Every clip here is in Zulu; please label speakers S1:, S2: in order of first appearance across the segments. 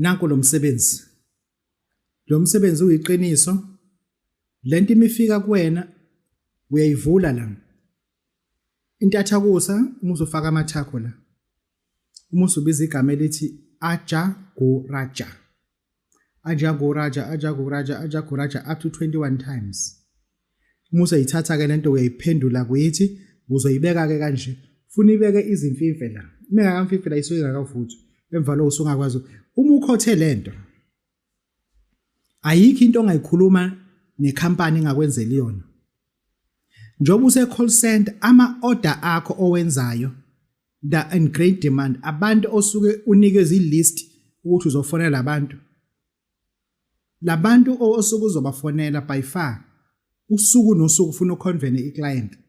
S1: nanku lo msebenzi uyiqiniso lento imifika kuwena uyayivula la intathakusa uma uzofaka amathakho la uma usubiza igama elithi Ajagoraja up to 21 times uma usayithatha ke lento uyayiphendula kuyithi uzoyibeka ke kanje funa ibeke izimfimfe la meka kamfimfe la isuke ngakavuthwa emva lo usungakwazi uma ukhothe lento ayikho into ongayikhuluma nekhampani engakwenzeli yona njoba use call center ama order akho owenzayo the in great demand abantu osuke unikeza ilist ukuthi uzofonela labantu osuke uzobafonela by far usuku nosuku ufuna uconvene iclient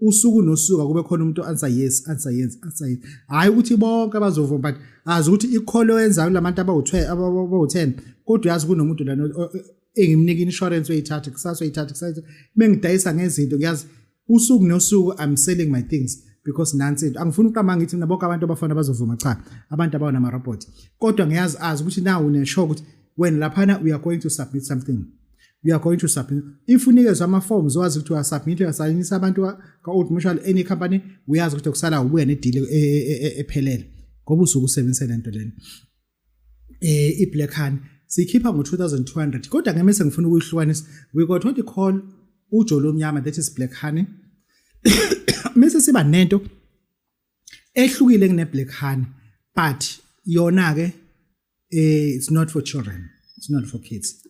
S1: usuku nosuku kube khona umuntu answer yes hayi ukuthi bonke abazovuma but azi ukuthi icall oyenzayo labantu abawu10 kodwa yazi kunomuntu lana engimnika insurance oyithatha kusasa oyithatha mengidayisa ngezinto kuyazi usuku nosuku I'm selling my things because nansi into angifuni uqamba ngithi mina bonke abantu abafana bazovuma cha abantu abawo nama report kodwa ngiyazi azi ukuthi now uneshow ukuthi when laphana we are going to submit something we are going to submit if unikezwe ama forms wazi ukuthi uyasubmit uyasayinisa abantu ka old mutual any company uyazi ukuthi kusala ubuya ne deal ephelele ngoba usuku usebenzise lento leni I Black Honey sikhipha ngo2200 kodwa ngemese ngifuna ukuyihlukanisa we got what you call ujolo omnyama that is Black Honey mase siba nento ehlukile kune Black Honey but yona ke it's not for children it's not for kids